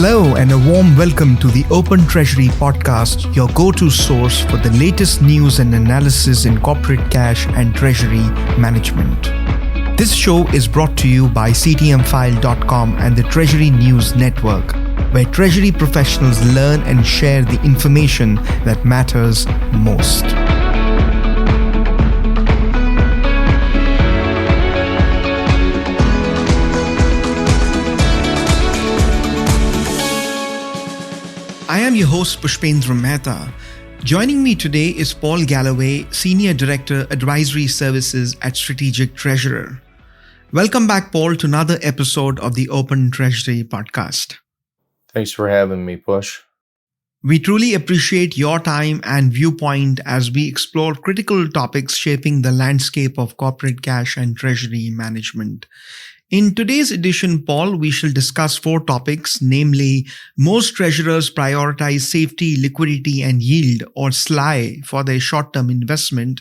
Hello and a warm welcome to the Open Treasury podcast, your go-to source for the latest news and analysis in corporate cash and treasury management. This show is brought to you by ctmfile.com and the Treasury News Network, where treasury professionals learn and share the information that matters most. I am your host, Pushpendra Mehta. Joining me today is Paul Galloway, Senior Director, Advisory Services at Strategic Treasurer. Welcome back, Paul, to another episode of the Open Treasury podcast. Thanks for having me, Push. We truly appreciate your time and viewpoint as we explore critical topics shaping the landscape of corporate cash and treasury management. In today's edition, Paul, we shall discuss 4 topics, namely, most treasurers prioritize safety, liquidity, and yield, or SLI, for their short-term investment.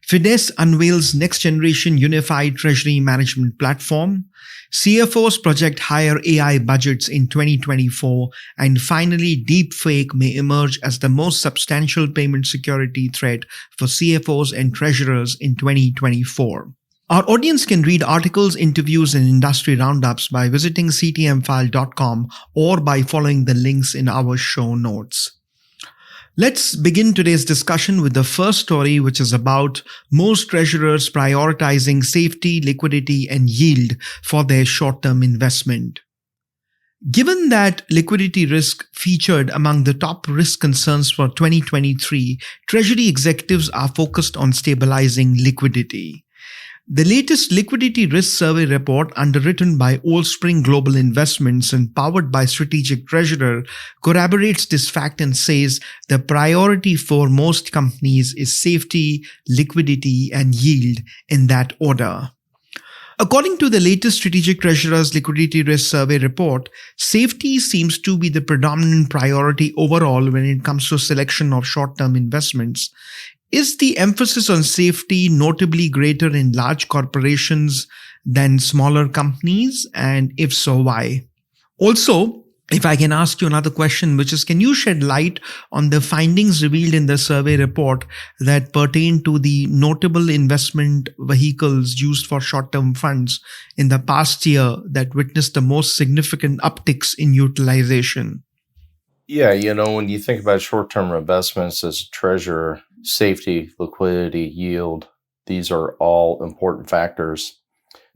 Fides unveils next-generation unified treasury management platform. CFOs project higher AI budgets in 2024. And finally, Deepfake may emerge as the most substantial payment security threat for CFOs and treasurers in 2024. Our audience can read articles, interviews, and industry roundups by visiting ctmfile.com or by following the links in our show notes. Let's begin today's discussion with the first story, which is about most treasurers prioritizing safety, liquidity, and yield for their short-term investment. Given that liquidity risk featured among the top risk concerns for 2023, Treasury executives are focused on stabilizing liquidity. The latest liquidity risk survey report, underwritten by Old Spring Global Investments and powered by Strategic Treasurer, corroborates this fact and says the priority for most companies is safety, liquidity, and yield in that order. According to the latest Strategic Treasurer's liquidity risk survey report, safety seems to be the predominant priority overall when it comes to selection of short-term investments. Is the emphasis on safety notably greater in large corporations than smaller companies? And if so, why? Also, if I can ask you another question, which is, can you shed light on the findings revealed in the survey report that pertain to the notable investment vehicles used for short-term funds in the past year that witnessed the most significant upticks in utilization? Yeah, when you think about short-term investments as a treasurer, safety, liquidity, yield, these are all important factors.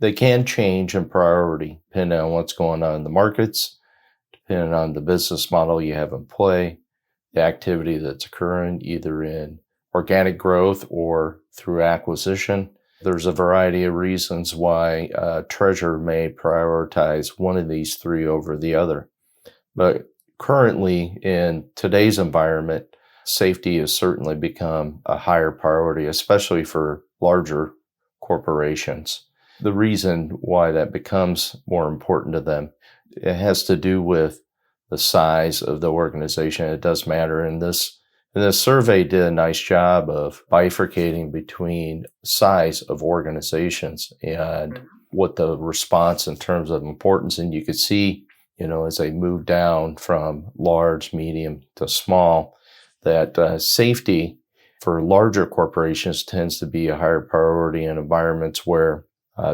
They can change in priority depending on what's going on in the markets, depending on the business model you have in play, the activity that's occurring either in organic growth or through acquisition. There's a variety of reasons why a treasurer may prioritize one of these 3 over the other. But currently, in today's environment, safety has certainly become a higher priority, especially for larger corporations. The reason why that becomes more important to them, it has to do with the size of the organization. It does matter. And this survey did a nice job of bifurcating between size of organizations and what the response in terms of importance. And you could see, as they move down from large, medium to small, that safety for larger corporations tends to be a higher priority in environments where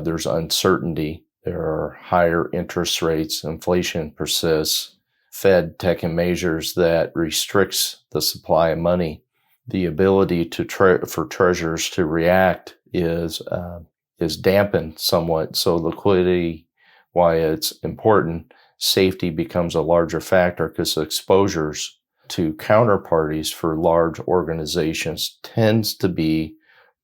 there's uncertainty, there are higher interest rates, inflation persists, Fed taking measures that restricts the supply of money. The ability for treasurers to react is dampened somewhat. So liquidity, why it's important, safety becomes a larger factor because exposures to counterparties for large organizations tends to be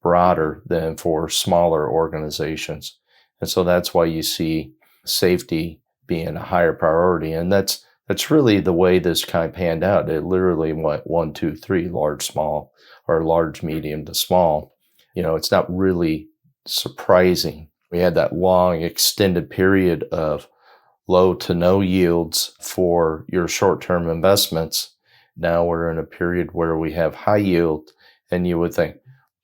broader than for smaller organizations. And so that's why you see safety being a higher priority. And that's really the way this kind of panned out. It literally went 1, 2, 3, large, small, or large, medium to small. It's not really surprising. We had that long extended period of low to no yields for your short-term investments. Now we're in a period where we have high yield, and you would think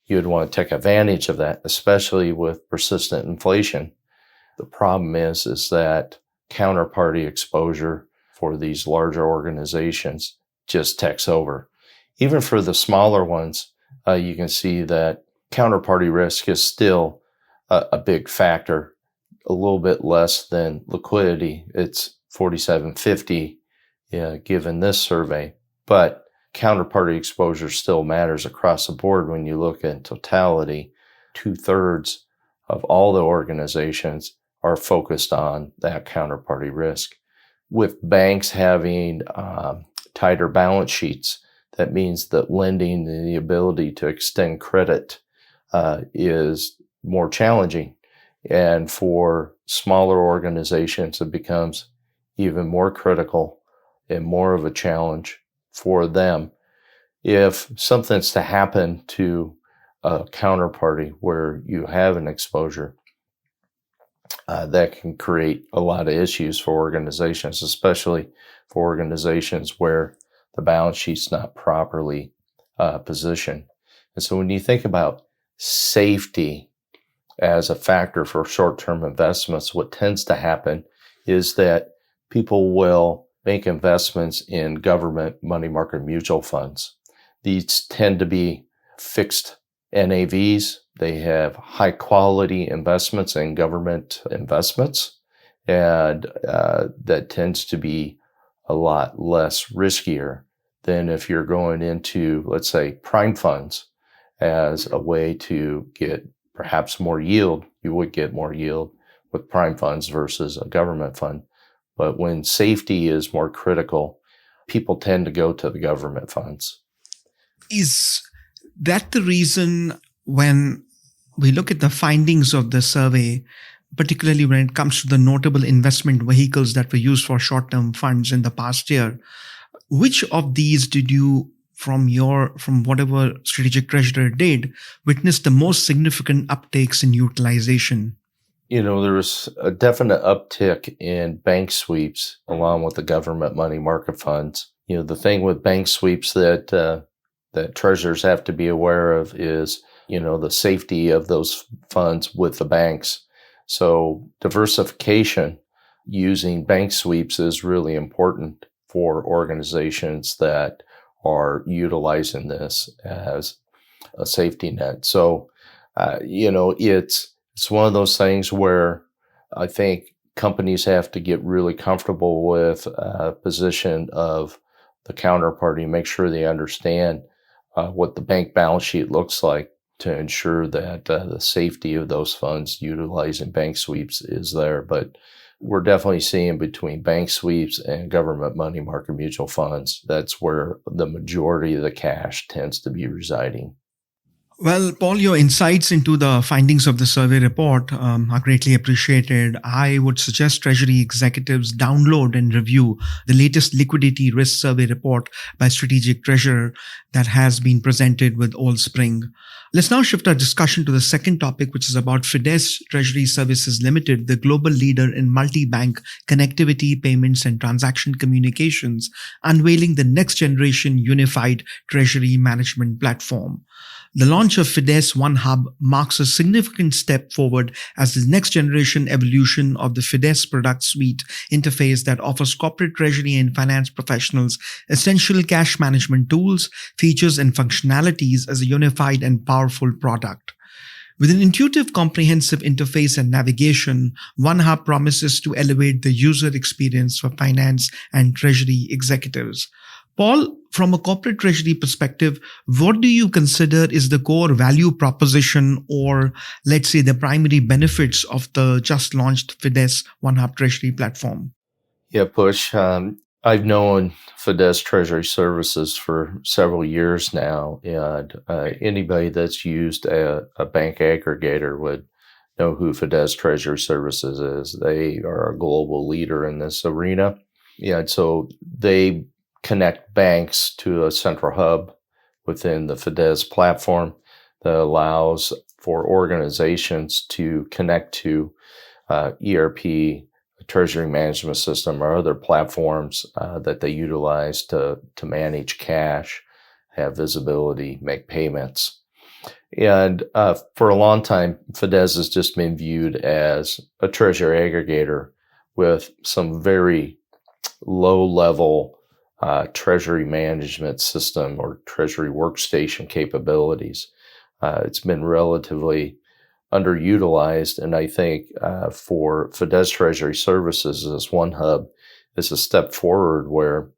you'd want to take advantage of that, especially with persistent inflation. The problem is that counterparty exposure for these larger organizations just takes over. Even for the smaller ones, you can see that counterparty risk is still a big factor, a little bit less than liquidity. It's 4750 given this survey, but counterparty exposure still matters across the board. When you look in totality, 2/3 of all the organizations are focused on that counterparty risk. With banks having tighter balance sheets, that means that lending and the ability to extend credit is more challenging. And for smaller organizations, it becomes even more critical and more of a challenge for them. If something's to happen to a counterparty where you have an exposure, that can create a lot of issues for organizations, especially for organizations where the balance sheet's not properly positioned. And so when you think about safety as a factor for short-term investments, what tends to happen is that people will make investments in government money market mutual funds. These tend to be fixed NAVs. They have high quality investments in government investments, and that tends to be a lot less riskier than if you're going into, let's say, prime funds as a way to get perhaps more yield. You would get more yield with prime funds versus a government fund. But when safety is more critical, people tend to go to the government funds. Is that the reason when we look at the findings of the survey, particularly when it comes to the notable investment vehicles that were used for short-term funds in the past year, which of these did you, from whatever strategic treasurer did, witness the most significant uptakes in utilization? There was a definite uptick in bank sweeps along with the government money market funds. The thing with bank sweeps that treasurers have to be aware of is, the safety of those funds with the banks. So diversification using bank sweeps is really important for organizations that are utilizing this as a safety net. So, it's one of those things where I think companies have to get really comfortable with a position of the counterparty, make sure they understand what the bank balance sheet looks like to ensure that the safety of those funds utilizing bank sweeps is there. But we're definitely seeing between bank sweeps and government money market mutual funds, that's where the majority of the cash tends to be residing. Well, Paul, your insights into the findings of the survey report are greatly appreciated. I would suggest Treasury executives download and review the latest liquidity risk survey report by Strategic Treasurer that has been presented with Old Spring. Let's now shift our discussion to the second topic, which is about Fides Treasury Services Limited, the global leader in multi-bank connectivity, payments, and transaction communications, unveiling the next generation unified treasury management platform. The launch of Fides One Hub marks a significant step forward as the next generation evolution of the Fides product suite interface that offers corporate treasury and finance professionals essential cash management tools, features, and functionalities as a unified and powerful product. With an intuitive, comprehensive interface and navigation, One Hub promises to elevate the user experience for finance and treasury executives. Paul, from a corporate treasury perspective, what do you consider is the core value proposition, or let's say the primary benefits of the just launched Fides One Hub Treasury platform? Yeah, Push. I've known Fides Treasury Services for several years now, and anybody that's used a bank aggregator would know who Fides Treasury Services is. They are a global leader in this arena. Yeah, so they connect banks to a central hub within the Fides platform that allows for organizations to connect to ERP, treasury management system, or other platforms that they utilize to manage cash, have visibility, make payments. And for a long time, Fides has just been viewed as a treasury aggregator with some very low-level treasury management system or treasury workstation capabilities. It's been relatively underutilized, and I think for Fides Treasury Services as one hub is a step forward where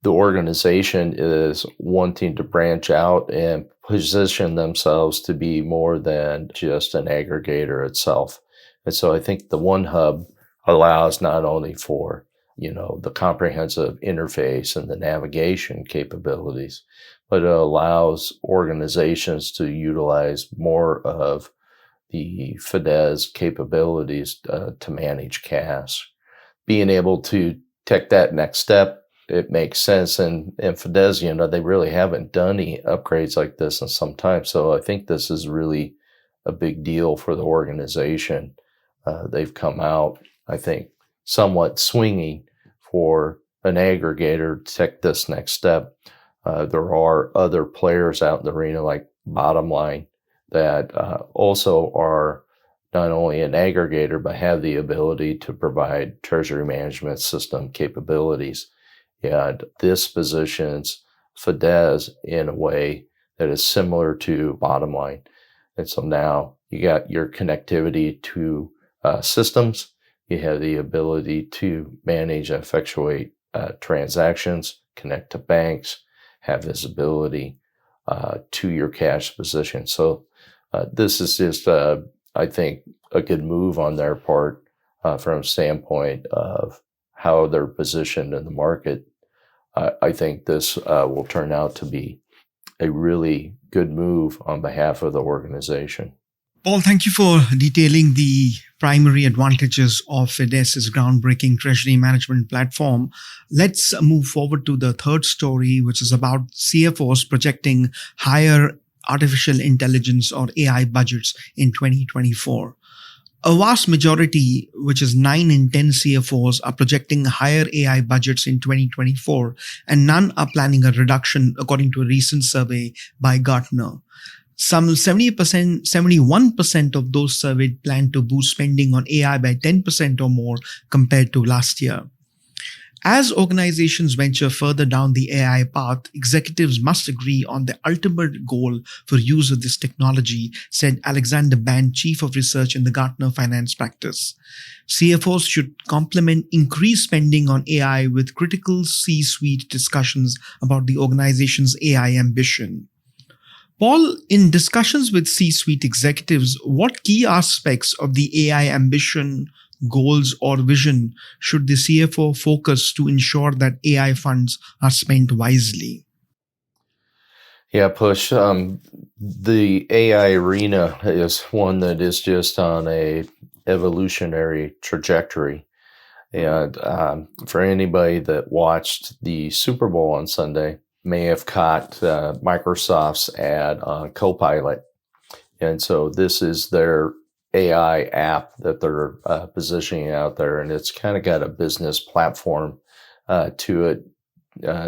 the organization is wanting to branch out and position themselves to be more than just an aggregator itself. And so I think the One Hub allows not only for, the comprehensive interface and the navigation capabilities, but it allows organizations to utilize more of the Fides capabilities to manage cash. Being able to take that next step, it makes sense. And Fides, they really haven't done any upgrades like this in some time. So I think this is really a big deal for the organization. They've come out, I think, somewhat swinging for an aggregator to take this next step. There are other players out in the arena like Bottomline that also are not only an aggregator, but have the ability to provide treasury management system capabilities. And this positions Fides in a way that is similar to Bottomline. And so now you got your connectivity to systems. You have the ability to manage and effectuate transactions, connect to banks, have visibility to your cash position. So this is just, I think, a good move on their part from a standpoint of how they're positioned in the market. I think this will turn out to be a really good move on behalf of the organization. Paul, thank you for detailing the primary advantages of Fides' groundbreaking treasury management platform. Let's move forward to the third story, which is about CFOs projecting higher artificial intelligence or AI budgets in 2024. A vast majority, which is 9 in 10 CFOs, are projecting higher AI budgets in 2024, and none are planning a reduction, according to a recent survey by Gartner. Some 71% of those surveyed plan to boost spending on AI by 10% or more compared to last year. As organizations venture further down the AI path, executives must agree on the ultimate goal for use of this technology, said Alexander Band, Chief of Research in the Gartner Finance Practice. CFOs should complement increased spending on AI with critical C-suite discussions about the organization's AI ambition. Paul, in discussions with C-suite executives, what key aspects of the AI ambition, goals, or vision should the CFO focus to ensure that AI funds are spent wisely? Yeah, Push. The AI arena is one that is just on a evolutionary trajectory. And for anybody that watched the Super Bowl on Sunday, may have caught Microsoft's ad on Copilot. And so this is their AI app that they're positioning out there, and it's kind of got a business platform to it.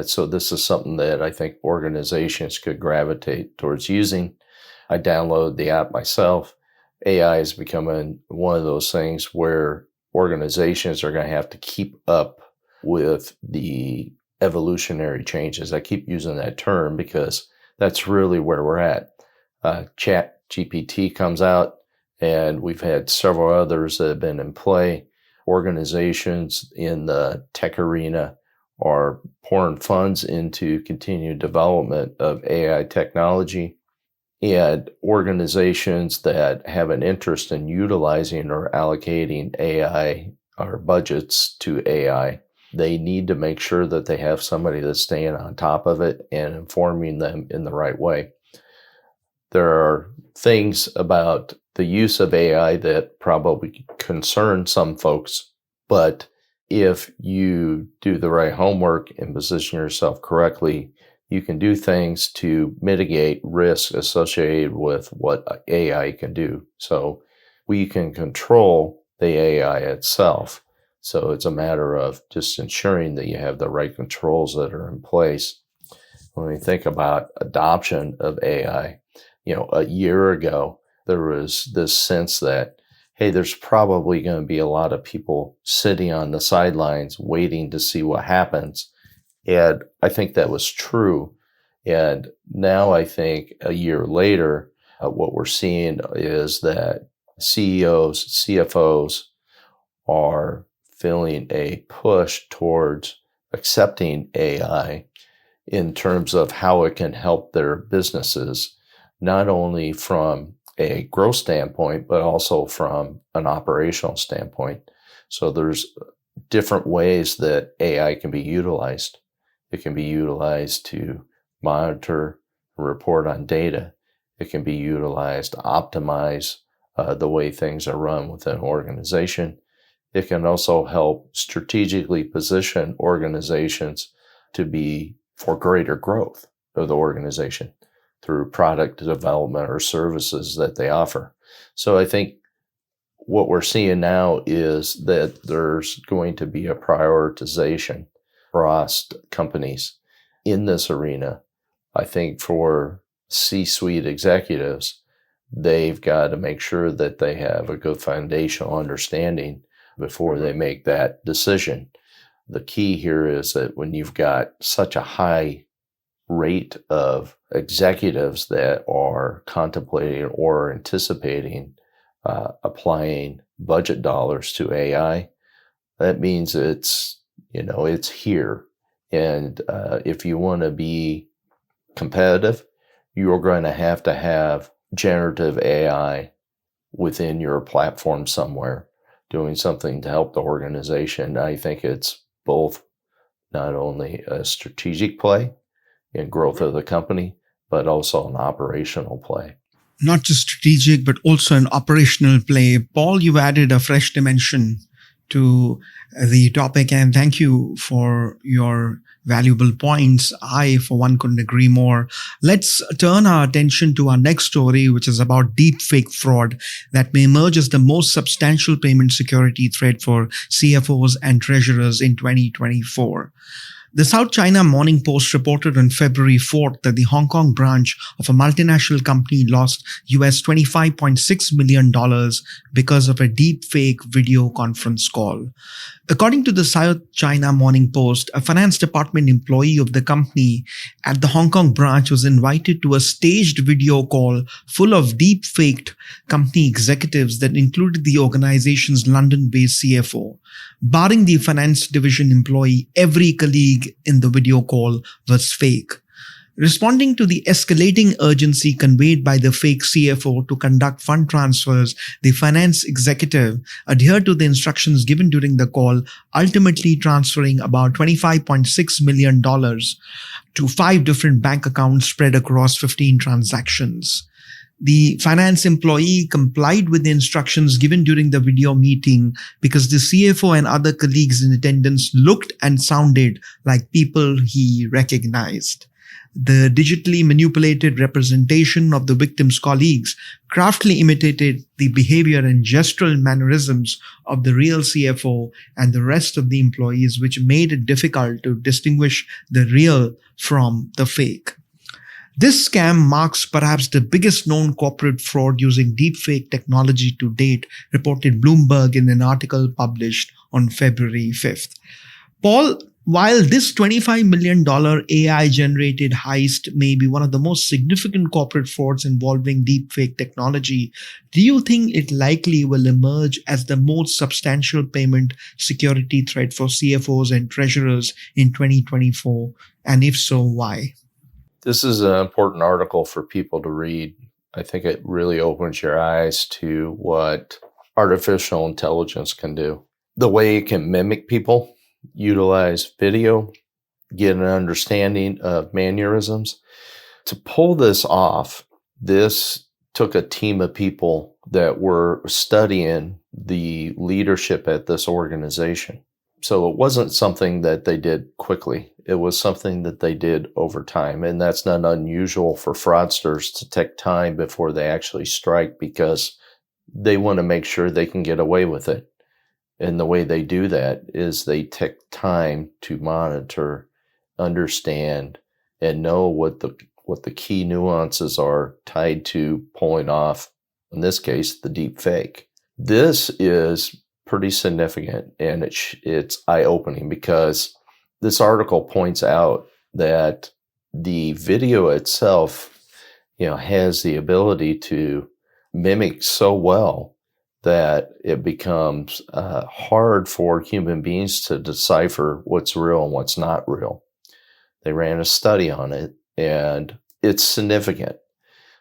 So this is something that I think organizations could gravitate towards using. I downloaded the app myself. AI is becoming one of those things where organizations are going to have to keep up with the evolutionary changes. I keep using that term because that's really where we're at. Chat GPT comes out, and we've had several others that have been in play. Organizations in the tech arena are pouring funds into continued development of AI technology, and organizations that have an interest in utilizing or allocating AI or budgets to AI, they need to make sure that they have somebody that's staying on top of it and informing them in the right way. There are things about the use of AI that probably concern some folks, but if you do the right homework and position yourself correctly, you can do things to mitigate risk associated with what AI can do. So we can control the AI itself. So it's a matter of just ensuring that you have the right controls that are in place. When we think about adoption of AI, a year ago, there was this sense that, hey, there's probably going to be a lot of people sitting on the sidelines waiting to see what happens. And I think that was true. And now I think a year later, what we're seeing is that CEOs, CFOs are feeling a push towards accepting AI in terms of how it can help their businesses, not only from a growth standpoint, but also from an operational standpoint. So there's different ways that AI can be utilized. It can be utilized to monitor and report on data. It can be utilized to optimize the way things are run within an organization. It can also help strategically position organizations to be for greater growth of the organization through product development or services that they offer. So I think what we're seeing now is that there's going to be a prioritization across companies in this arena. I think for C-suite executives, they've got to make sure that they have a good foundational understanding before they make that decision. The key here is that when you've got such a high rate of executives that are contemplating or anticipating applying budget dollars to AI, that means it's here. And if you want to be competitive, you're going to have generative AI within your platform somewhere, doing something to help the organization. I think it's both not only a strategic play in growth of the company, but also an operational play. Not just strategic, but also an operational play. Paul, you added a fresh dimension to the topic, and thank you for your valuable points. I, for one, couldn't agree more. Let's turn our attention to our next story, which is about deepfake fraud that may emerge as the most substantial payment security threat for CFOs and treasurers in 2024. The South China Morning Post reported on February 4th that the Hong Kong branch of a multinational company lost US $25.6 million because of a deepfake video conference call. According to the South China Morning Post, a finance department employee of the company at the Hong Kong branch was invited to a staged video call full of deep-faked company executives that included the organization's London-based CFO. Barring the finance division employee, every colleague in the video call was fake. Responding to the escalating urgency conveyed by the fake CFO to conduct fund transfers, the finance executive adhered to the instructions given during the call, ultimately transferring about $25.6 million to 5 different bank accounts spread across 15 transactions. The finance employee complied with the instructions given during the video meeting because the CFO and other colleagues in attendance looked and sounded like people he recognized. The digitally manipulated representation of the victim's colleagues craftily imitated the behavior and gestural mannerisms of the real CFO and the rest of the employees, which made it difficult to distinguish the real from the fake. This scam marks perhaps the biggest known corporate fraud using deepfake technology to date, reported Bloomberg in an article published on February 5th. Paul, while this $25 million AI-generated heist may be one of the most significant corporate frauds involving deepfake technology, do you think it likely will emerge as the most substantial payment security threat for CFOs and treasurers in 2024? And if so, why? This is an important article for people to read. I think it really opens your eyes to what artificial intelligence can do. The way it can mimic people, utilize video, get an understanding of mannerisms. To pull this off, this took a team of people that were studying the leadership at this organization. So it wasn't something that they did quickly. It was something that they did over time. And that's not unusual for fraudsters to take time before they actually strike because they want to make sure they can get away with it. And the way they do that is they take time to monitor, understand, and know what the key nuances are tied to pulling off, in this case, the deep fake. This is pretty significant, and it's eye-opening because this article points out that the video itself, has the ability to mimic so well that it becomes hard for human beings to decipher what's real and what's not real. They ran a study on it, and it's significant.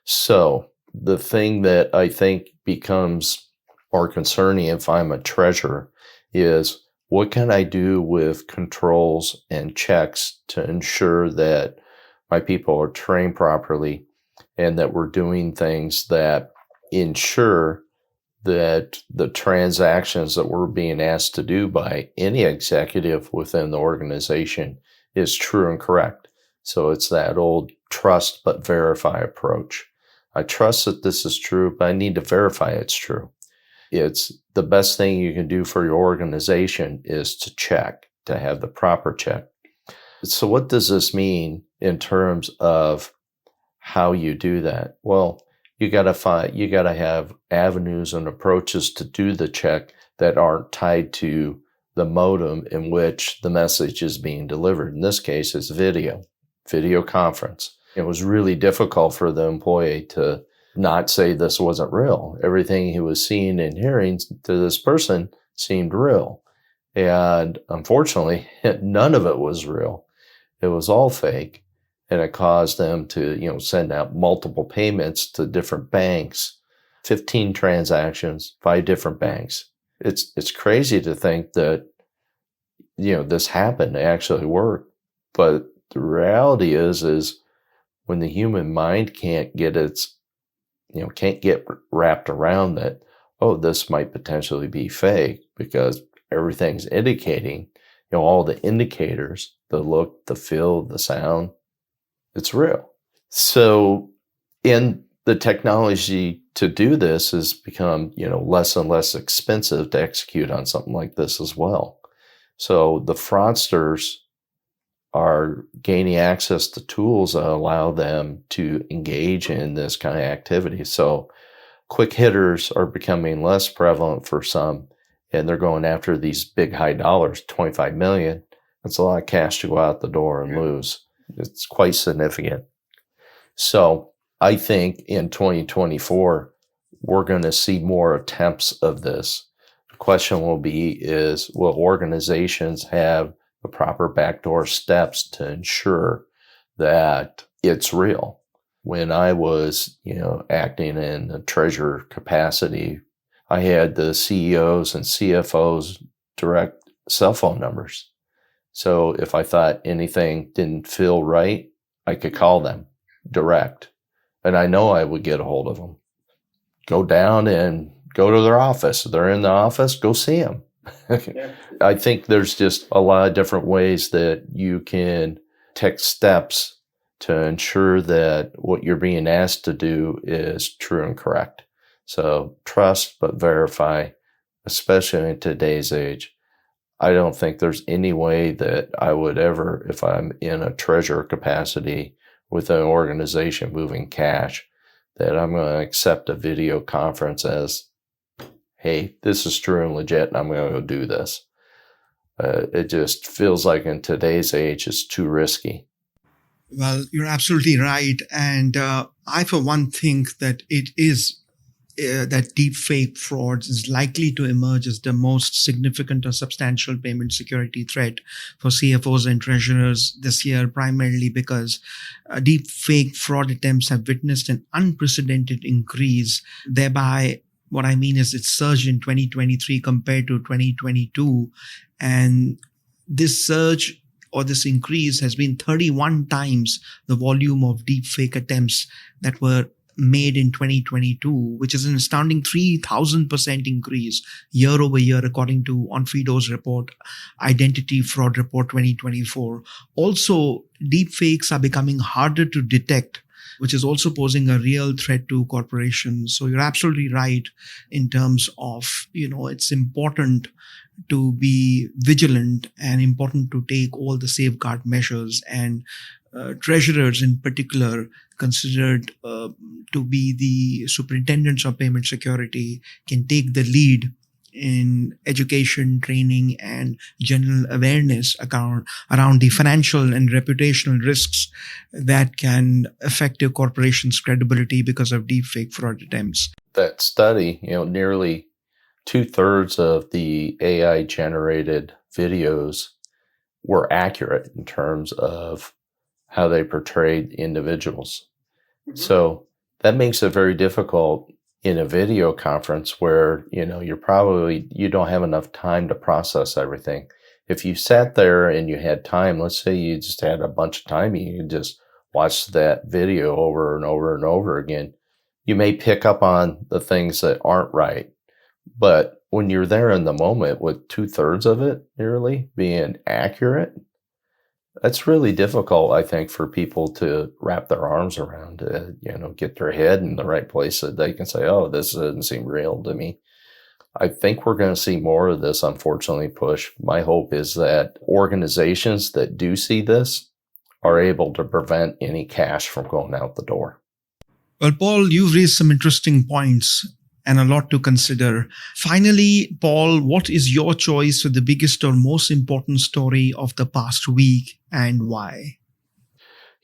So the thing that I think becomes more concerning if I'm a treasurer is, what can I do with controls and checks to ensure that my people are trained properly and that we're doing things that ensure that the transactions that we're being asked to do by any executive within the organization is true and correct. So it's that old trust but verify approach. I trust that this is true, but I need to verify it's true. It's the best thing you can do for your organization is to check, to have the proper check. So what does this mean in terms of how you do that? Well, you got to have avenues and approaches to do the check that aren't tied to the modem in which the message is being delivered. In this case, it's video conference. It was really difficult for the employee to not say this wasn't real. Everything he was seeing and hearing to this person seemed real. And unfortunately, none of it was real. It was all fake. And it caused them to, send out multiple payments to different banks, 15 transactions, 5 different banks. It's crazy to think that, this happened, it actually worked. But the reality is when the human mind can't get wrapped around that, oh, this might potentially be fake, because everything's indicating, all the indicators, the look, the feel, the sound, it's real. So in the technology to do this has become, less and less expensive to execute on something like this as well. So the fraudsters are gaining access to tools that allow them to engage in this kind of activity. So quick hitters are becoming less prevalent for some, and they're going after these big high dollars, 25 million. That's a lot of cash to go out the door and lose. It's quite significant. So I think in 2024, we're going to see more attempts of this. The question will organizations have the proper backdoor steps to ensure that it's real? When I was, acting in a treasurer capacity, I had the CEOs and CFOs direct cell phone numbers. So if I thought anything didn't feel right, I could call them direct. And I know I would get a hold of them. Go down and go to their office. If they're in the office, go see them. Yeah. I think there's just a lot of different ways that you can take steps to ensure that what you're being asked to do is true and correct. So trust but verify, especially in today's age. I don't think there's any way that I would ever, if I'm in a treasurer capacity with an organization moving cash, that I'm going to accept a video conference as, hey, this is true and legit, and I'm going to go do this. It just feels like in today's age, it's too risky. Well, you're absolutely right. And I, for one, think that it is that deepfake fraud is likely to emerge as the most significant or substantial payment security threat for CFOs and treasurers this year, primarily because deepfake fraud attempts have witnessed an unprecedented increase. Thereby, what I mean is it surged in 2023 compared to 2022. And this surge or this increase has been 31 times the volume of deepfake attempts that were made in 2022, which is an astounding 3,000% increase year over year, according to Onfido's report, Identity Fraud Report 2024. Also, deepfakes are becoming harder to detect, which is also posing a real threat to corporations. So you're absolutely right in terms of, it's important to be vigilant and important to take all the safeguard measures, and treasurers in particular considered to be the superintendents of payment security, can take the lead in education, training, and general awareness around the financial and reputational risks that can affect a corporation's credibility because of deepfake fraud attempts. That study, nearly 2/3 of the AI generated videos were accurate in terms of how they portrayed individuals. Mm-hmm. So that makes it very difficult in a video conference where, you don't have enough time to process everything. If you sat there and you had time, let's say you just had a bunch of time, you could just watch that video over and over and over again. You may pick up on the things that aren't right, but when you're there in the moment with 2/3 of it nearly being accurate, that's really difficult, I think, for people to wrap their arms around, get their head in the right place so they can say, oh, this doesn't seem real to me. I think we're going to see more of this, unfortunately, Push. My hope is that organizations that do see this are able to prevent any cash from going out the door. Well, Paul, you've raised some interesting points and a lot to consider. Finally, Paul, what is your choice for the biggest or most important story of the past week and why?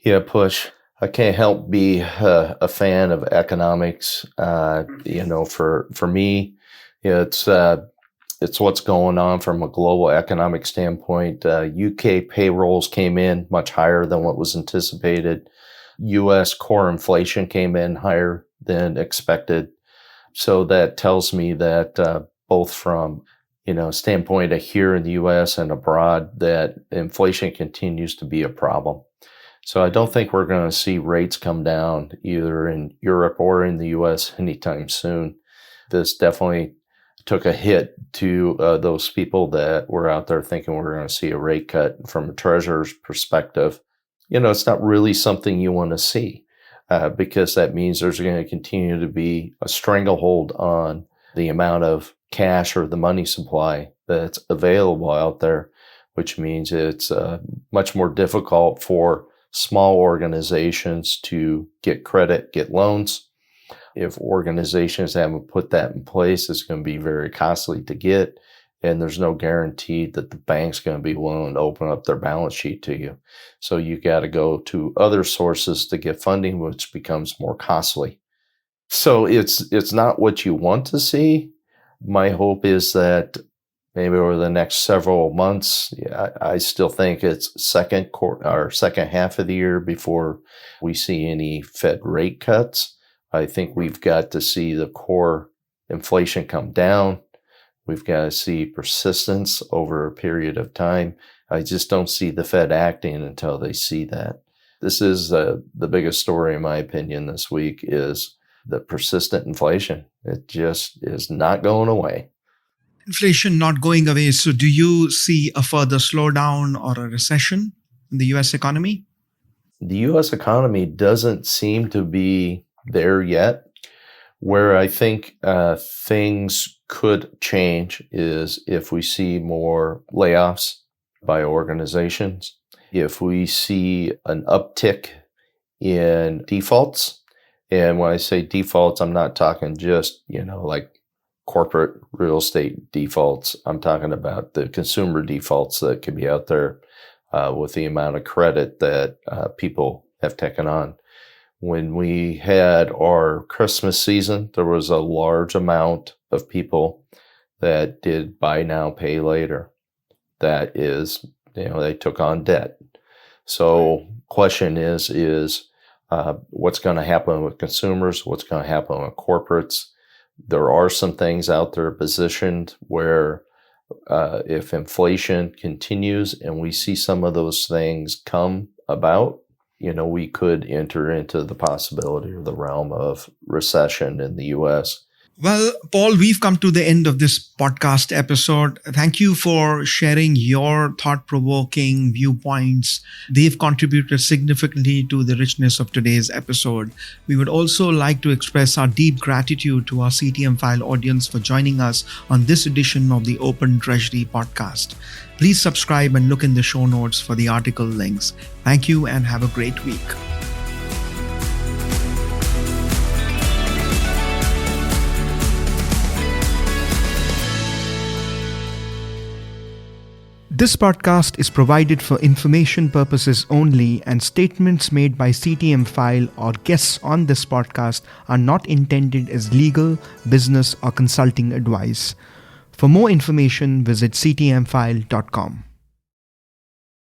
Yeah, Push. I can't help be a fan of economics. For me, it's what's going on from a global economic standpoint. UK payrolls came in much higher than what was anticipated. U.S. core inflation came in higher than expected. So that tells me that both from standpoint of here in the U.S. and abroad, that inflation continues to be a problem. So I don't think we're going to see rates come down either in Europe or in the U.S. anytime soon. This definitely took a hit to those people that were out there thinking we're going to see a rate cut. From a treasurer's perspective, it's not really something you want to see. Because that means there's going to continue to be a stranglehold on the amount of cash or the money supply that's available out there, which means it's much more difficult for small organizations to get credit, get loans. If organizations haven't put that in place, it's going to be very costly to get. And there's no guarantee that the bank's going to be willing to open up their balance sheet to you. So you got to go to other sources to get funding, which becomes more costly. So it's not what you want to see. My hope is that maybe over the next several months, I still think it's second half of the year before we see any Fed rate cuts. I think we've got to see the core inflation come down. We've got to see persistence over a period of time. I just don't see the Fed acting until they see that. This is the biggest story, in my opinion, this week is the persistent inflation. It just is not going away. Inflation not going away. So do you see a further slowdown or a recession in the U.S. economy? The U.S. economy doesn't seem to be there yet. Where I think things could change is if we see more layoffs by organizations, if we see an uptick in defaults. And when I say defaults, I'm not talking just, like corporate real estate defaults. I'm talking about the consumer defaults that could be out there with the amount of credit that people have taken on. When we had our Christmas season, there was a large amount of people that did buy now, pay later. That is, they took on debt. So question is what's going to happen with consumers? What's going to happen with corporates? There are some things out there positioned where if inflation continues and we see some of those things come about, we could enter into the possibility or the realm of recession in the U.S. Well, Paul, we've come to the end of this podcast episode. Thank you for sharing your thought-provoking viewpoints. They've contributed significantly to the richness of today's episode. We would also like to express our deep gratitude to our CTM File audience for joining us on this edition of the Open Treasury podcast. Please subscribe and look in the show notes for the article links. Thank you and have a great week. This podcast is provided for information purposes only, and statements made by CTM File or guests on this podcast are not intended as legal, business, or consulting advice. For more information, visit ctmfile.com.